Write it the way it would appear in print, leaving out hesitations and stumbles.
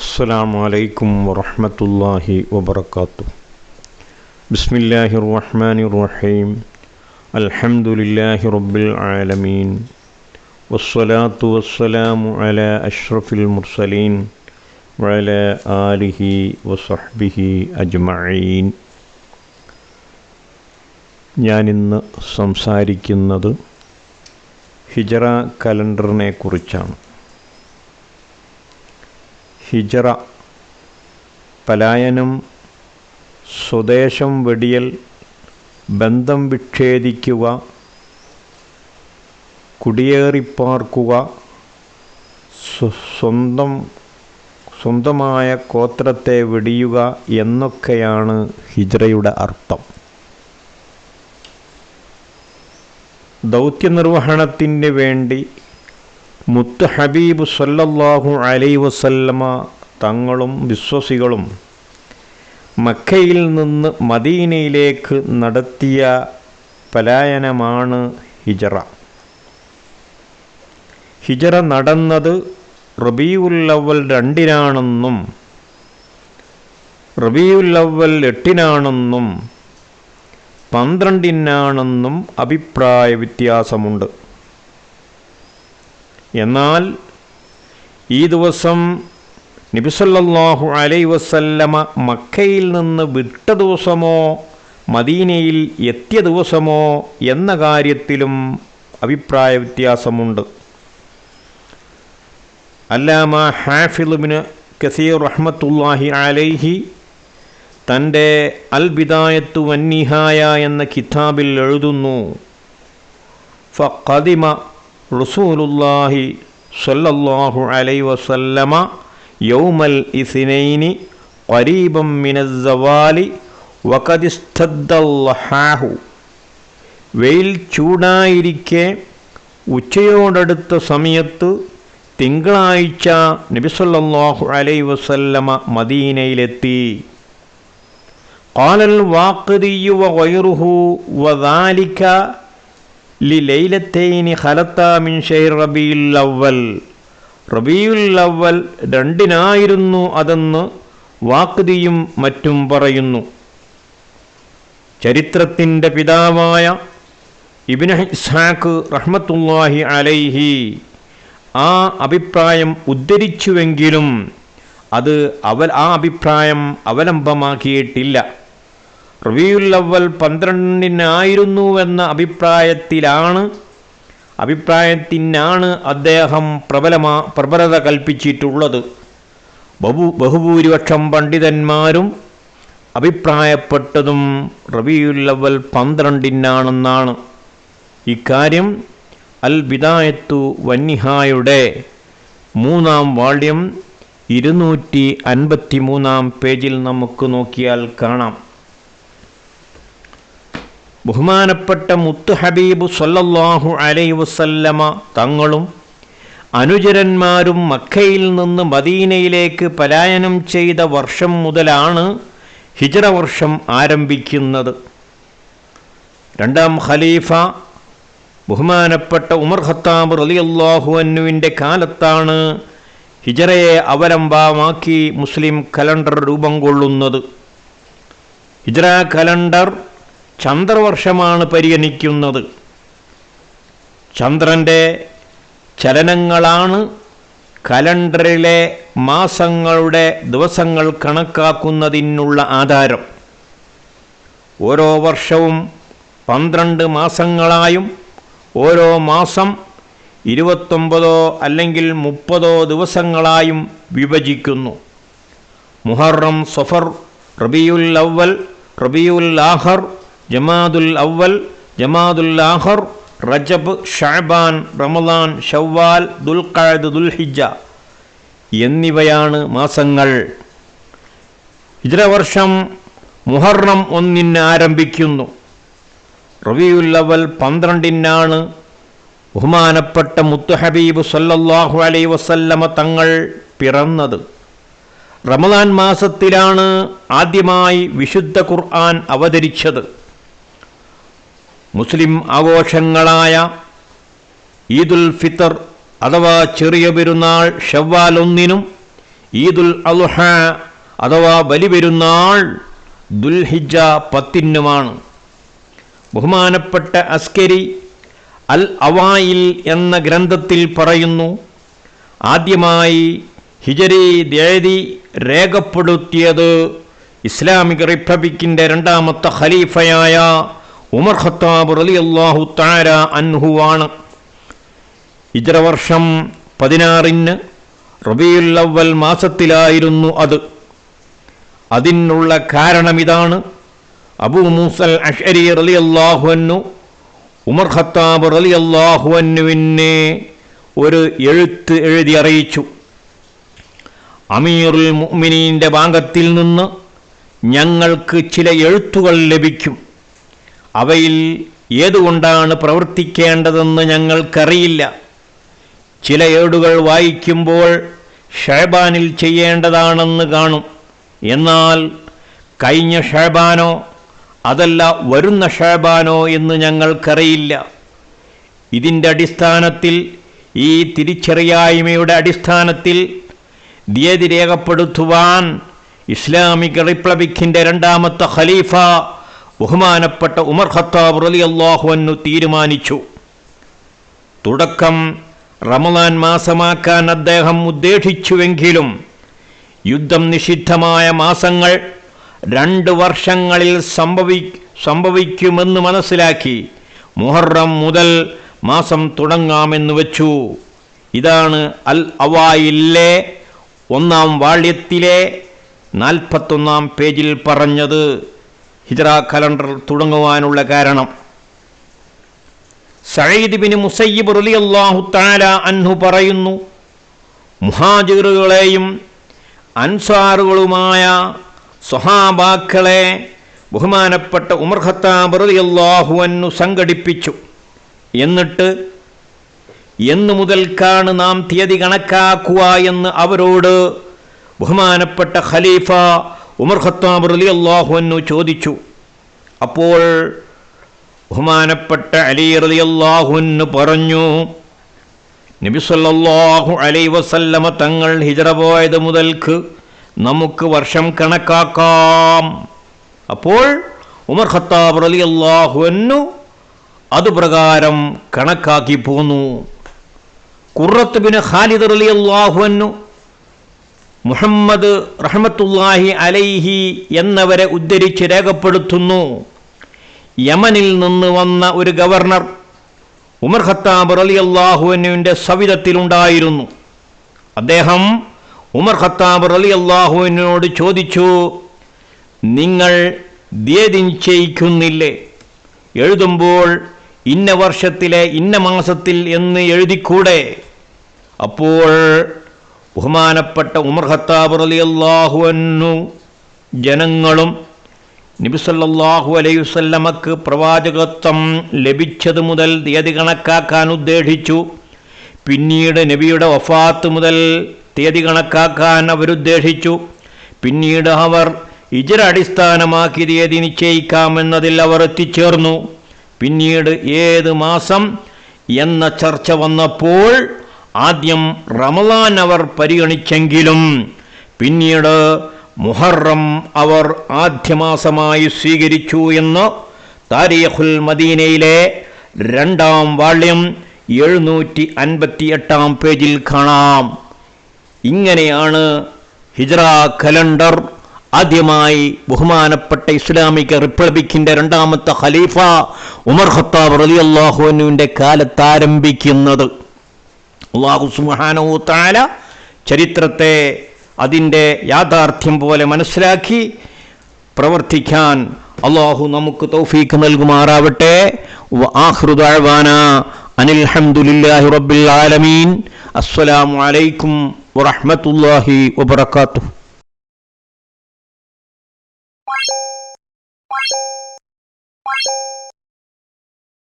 അസ്സലാമു അലൈക്കും വറഹ്മത്തുള്ളാഹി വബറകാതുഹു. ബിസ്മില്ലാഹിർ റഹ്മാനിർ റഹീം. അൽഹംദുലില്ലാഹി റബ്ബിൽ ആലമീൻ. വസ്സലാത്തു വസ്സലാമു അലാ അഷ്റഫിൽ മുർസലീൻ വഅലാ ആലിഹി വസഹ്ബിഹി അജ്മഈൻ. ഞാനിന്ന് സംസാരിക്കുന്നത് ഹിജറ കലണ്ടറിനെ കുറിച്ചാണ്. ഹിജറ പലായനം, സ്വദേശം വെടിയൽ, ബന്ധം വിച്ഛേദിക്കുക, കുടിയേറിപ്പാർക്കുക, സ്വന്തമായ ഗോത്രത്തെ വെടിയുക എന്നൊക്കെയാണ് ഹിജ്റയുടെ അർത്ഥം. ദൗത്യനിർവഹണത്തിന് വേണ്ടി മുത്ത് ഹബീബ് സല്ലല്ലാഹു അലൈഹി വസല്ലമ തങ്ങളും വിശ്വാസികളും മക്കയിൽ നിന്ന് മദീനയിലേക്ക് നടത്തിയ പലായനമാണ് ഹിജറ. ഹിജറ നടന്നത് റബീഉൽ അവ്വൽ 2-നാണെന്നും റബീഉൽ അവ്വൽ 8-നാണെന്നും 12-നാണെന്നും അഭിപ്രായ വ്യത്യാസമുണ്ട്. എന്നാൽ ഈ ദിവസം നബി സല്ലല്ലാഹു അലൈഹി വസല്ലമ മക്കയിൽ നിന്ന് വിട്ട ദിവസമോ മദീനയിൽ എത്തിയ ദിവസമോ എന്ന കാര്യത്തിലും അഭിപ്രായ വ്യത്യാസമുണ്ട്. അല്ലാമ ഹാഫിദ് ഇബ്നു കസീർ റഹ്മത്തുള്ളാഹി അലൈഹി തൻ്റെ അൽ ബിദായത്തു വന്നിഹായ എന്ന കിതാബിൽ എഴുതുന്നു, ഫഖദിമ റസൂലുള്ളാഹി സ്വല്ലല്ലാഹു അലൈഹി വസല്ലമ യൗമൽ ഇസ്നൈനി ഖരീബൻ മിനസ് സവാലി വഖദ് ഇസ്തദ്ദല്ലഹാഹു. വെയിൽ ചൂടായിരിക്കെ ഉച്ചയോടടുത്ത സമയത്ത് തിങ്കളാഴ്ച നബി സല്ലല്ലാഹു അലൈഹി വസല്ലമ മദീനയിലെത്തി. ഖാലൽ വാഖിദിയ്യു വഗൈറുഹു വദാലിക ലൈലത്തൈനി ഖലത്താ മിൻ ശഹ്ർ റബീഉൽ അവ്വൽ. റബീഉൽ അവ്വൽ 2-നായിരുന്നു അതെന്ന് വാഖിദിയും മറ്റും പറയുന്നു. ചരിത്രത്തിൻ്റെ പിതാവായ ഇബ്നു ഇസ്ഹാഖ് റഹ്മത്തുള്ളാഹി അലൈഹി ആ അഭിപ്രായം ഉദ്ധരിച്ചുവെങ്കിലും അത് ആ അഭിപ്രായം അവലംബമാക്കിയിട്ടില്ല. റബീഉൽ അവ്വൽ 12-നായിരുന്നുവെന്ന അഭിപ്രായത്തിനാണ് അദ്ദേഹം പ്രബലത കൽപ്പിച്ചിട്ടുള്ളത്. ബഹുഭൂരിപക്ഷം പണ്ഡിതന്മാരും അഭിപ്രായപ്പെട്ടതും റബീഉൽ അവ്വൽ 12-നാണെന്നാണ്. ഇക്കാര്യം അൽ ബിദായത്തു വന്നിഹായുടെ 3-ാം വാള്യം 253-ാം പേജിൽ നമുക്ക് നോക്കിയാൽ കാണാം. ബഹുമാനപ്പെട്ട മുത്ത് ഹബീബ് സല്ലല്ലാഹു അലൈഹി വസല്ലമ തങ്ങളും അനുചരന്മാരും മക്കയിൽ നിന്ന് മദീനയിലേക്ക് പലായനം ചെയ്ത വർഷം മുതലാണ് ഹിജ്റ വർഷം ആരംഭിക്കുന്നത്. 2-ാം ഖലീഫ ബഹുമാനപ്പെട്ട ഉമർ ഖത്താബ് റളിയല്ലാഹു അൻഹുവിൻ്റെ കാലത്താണ് ഹിജ്റയെ അവലംബമാക്കി മുസ്ലിം കലണ്ടർ രൂപം കൊള്ളുന്നത്. ഹിജ്റ കലണ്ടർ ചന്ദ്രവർഷമാണ് പരിഗണിക്കുന്നത്. ചന്ദ്രൻ്റെ ചലനങ്ങളാണ് കലണ്ടറിലെ മാസങ്ങളുടെ ദിവസങ്ങൾ കണക്കാക്കുന്നതിനുള്ള ആധാരം. ഓരോ വർഷവും 12 മാസങ്ങളായും ഓരോ മാസം 29 അല്ലെങ്കിൽ 30 ദിവസങ്ങളായും വിഭജിക്കുന്നു. മുഹറം, സഫർ, റബീഉൽ അവ്വൽ, റബീഉൽ ആഖർ, ജമാദുൽ അവ്വൽ, ജമാദുൽ ആഖർ, റജബ്, ഷഅബാൻ, റമളാൻ, ശവ്വാൽ, ദുൽഖഅദ, ദുൽഹിജ്ജ എന്നിവയാണ് മാസങ്ങൾ. ഹിജ്റ വർഷം മുഹറം 1-ന് ആരംഭിക്കുന്നു. റബീഉൽ അവ്വൽ 12-നാണ് ബഹുമാനപ്പെട്ട മുത്ത് ഹബീബ് സല്ലല്ലാഹു അലൈഹി വസല്ലമ തങ്ങൾ പിറന്നത്. റമളാൻ മാസത്തിലാണ് ആദ്യമായി വിശുദ്ധ ഖുർആൻ അവതരിച്ചത്. മുസ്ലിം ആഘോഷങ്ങളായ ഈദുൽ ഫിത്തർ അഥവാ ചെറിയ പെരുന്നാൾ ഷവ്വാൽ 1 ഈദുൽ അദ്ഹ അഥവാ ബലിപെരുന്നാൾ ദുൽഹിജ്ജ 10 ബഹുമാനപ്പെട്ട അസ്കരി അൽ അവായിൽ എന്ന ഗ്രന്ഥത്തിൽ പറയുന്നു, ആദ്യമായി ഹിജരി തീയതി രേഖപ്പെടുത്തിയത് ഇസ്ലാമിക് റിപ്പബ്ലിക്കിൻ്റെ 2ാമത്തെ ഖലീഫയായ ഉമർ ഖത്താബ് റളിയല്ലാഹു തആല അൻഹുവാണ്. ഹിജ്റ വർഷം 16 റബീഉൽ അവ്വൽ മാസത്തിലായിരുന്നു അത്. അതിനുള്ള കാരണമിതാണ്. അബൂ മൂസൽ അശ്അരി റളിയല്ലാഹു അൻഹു ഉമർ ഖത്താബ് റളിയല്ലാഹു അൻഹുവിനെ ഒരു എഴുത്ത് എഴുതി അറിയിച്ചു. അമീറുൽ മുഅ്മിനീൻ്റെ ഭാഗത്തിൽ നിന്ന് ഞങ്ങൾക്ക് ചില എഴുത്തുകൾ ലഭിക്കും. അവയിൽ ഏതുകൊണ്ടാണ് പ്രവർത്തിക്കേണ്ടതെന്ന് ഞങ്ങൾക്കറിയില്ല. ചില ഏടുകൾ വായിക്കുമ്പോൾ ഷഅബാനിൽ ചെയ്യേണ്ടതാണെന്ന് കാണും. എന്നാൽ കഴിഞ്ഞ ഷഅബാനോ അതല്ല വരുന്ന ഷഅബാനോ എന്ന് ഞങ്ങൾക്കറിയില്ല. ഇതിൻ്റെ അടിസ്ഥാനത്തിൽ, ഈ തിരിച്ചറിയായ്മയുടെ അടിസ്ഥാനത്തിൽ തീയതി രേഖപ്പെടുത്തുവാൻ ഇസ്ലാമിക് റിപ്പബ്ലിക്കിൻ്റെ 2ാമത്തെ ഖലീഫ ബഹുമാനപ്പെട്ട ഉമർ ഖത്താബ് റളിയല്ലാഹു അൻഹു തീരുമാനിച്ചു. തുടക്കം റമളാൻ മാസമാക്കാൻ അദ്ദേഹം ഉദ്ദേശിച്ചുവെങ്കിലും യുദ്ധം നിഷിദ്ധമായ മാസങ്ങൾ 2 വർഷങ്ങളിൽ സംഭവിക്കുമെന്ന് മനസ്സിലാക്കി മുഹറം മുതൽ മാസം തുടങ്ങാമെന്ന് വെച്ചു. ഇതാണ് അൽ അവായിലെ 1ാം വാള്യത്തിലെ 41ാം പേജിൽ പറഞ്ഞത്. ഹിജ്റ കലണ്ടർ തുടങ്ങുവാനുള്ള കാരണം സഈദ് ബിൻ മുസയ്യിബ് റളിയല്ലാഹു തആല അൻഹു പറയുന്നു, മുഹാജിറുകളെയും അൻസാറുകളുമായ സ്വഹാബാക്കളെ ബഹുമാനപ്പെട്ട ഉമർ ഖത്താബ് റളിയല്ലാഹു അൻഹു സംഘടിപ്പിച്ചു. എന്നിട്ട് എന്നു മുതൽക്കാണ് നാം തീയതി കണക്കാക്കുക എന്ന് അവരോട് ബഹുമാനപ്പെട്ട ഖലീഫ ഉമർ ഖത്താബ് റളിയല്ലാഹു അൻഹു ചോദിച്ചു. അപ്പോൾ ബഹുമാനപ്പെട്ട അലി റളിയല്ലാഹു അൻഹു പറഞ്ഞു, നബി സല്ലല്ലാഹു അലൈഹി വസല്ലമ തങ്ങൾ ഹിജ്റ പോയത് മുതൽക്ക് നമുക്ക് വർഷം കണക്കാക്കാം. അപ്പോൾ ഉമർ ഖത്താബ് റളിയല്ലാഹു അൻഹു അതുപ്രകാരം കണക്കാക്കി പോന്നു. ഖുർറത്ത് ബിൻ ഖാലിദ് റളിയല്ലാഹു അൻഹു മുഹമ്മദ് റഹ്മത്തുള്ളാഹി അലൈഹി എന്നവരെ ഉദ്ധരിച്ച് രേഖപ്പെടുത്തുന്നു, യമനിൽ നിന്ന് വന്ന ഒരു ഗവർണർ ഉമർ ഖത്താബ് റളിയല്ലാഹു അൻഹുവിൻ്റെ സവിധത്തിലുണ്ടായിരുന്നു. അദ്ദേഹം ഉമർ ഖത്താബ് റളിയല്ലാഹു അൻഹുവിനോട് ചോദിച്ചു, നിങ്ങൾ തീയതി നിശ്ചയിക്കുന്നില്ലേ? എഴുതുമ്പോൾ ഇന്ന വർഷത്തിലെ ഇന്ന മാസത്തിൽ എന്ന് എഴുതിക്കൂടെ? അപ്പോൾ ബഹുമാനപ്പെട്ട ഉമർ ഖത്താബ് റളിയല്ലാഹു അൻഹു ജനങ്ങളും നബി സല്ലല്ലാഹു അലൈഹി വസല്ലമക്ക് പ്രവാചകത്വം ലഭിച്ചത് മുതൽ തീയതി കണക്കാക്കാൻ ഉദ്ദേശിച്ചു. പിന്നീട് നബിയുടെ വഫാത്ത് മുതൽ തീയതി കണക്കാക്കാൻ അവരുദ്ദേശിച്ചു. പിന്നീട് അവർ ഹിജ്റ അടിസ്ഥാനമാക്കി തീയതി നിശ്ചയിക്കാമെന്നതിൽ അവർ എത്തിച്ചേർന്നു. പിന്നീട് ഏത് മാസം എന്ന ചർച്ച വന്നപ്പോൾ ആദ്യം റമളാൻ അവർ പരിഗണിച്ചെങ്കിലും പിന്നീട് മുഹറം അവർ ആദ്യമാസമായി സ്വീകരിച്ചു എന്ന് താരീഖുൽ മദീനയിലെ 2ാം വാള്യം 758 പേജിൽ കാണാം. ഇങ്ങനെയാണ് ഹിജ്റ കലണ്ടർ ആദ്യമായി ബഹുമാനപ്പെട്ട ഇസ്ലാമിക് റിപ്പബ്ലിക്കിൻ്റെ 2ാമത്തെ ഖലീഫ ഉമർ ഖത്താബ് റളിയല്ലാഹു അൻഹുവിൻ്റെ കാലത്ത് ആരംഭിക്കുന്നത്. അല്ലാഹു സുബ്ഹാനഹു തആല ചരിത്രത്തെ അതിൻ്റെ യാഥാർത്ഥ്യം പോലെ മനസ്സിലാക്കി പ്രവർത്തിക്കാൻ അല്ലാഹു നമുക്ക് തൗഫീഖ് നൽകുമാറാവട്ടെ. വആഖിറു ദഅവാനാ അനിൽ ഹംദുലില്ലാഹി റബ്ബിൽ ആലമീൻ. അസ്സലാമു അലൈക്കും വറഹ്മത്തുള്ളാഹി വബറകാതുഹു.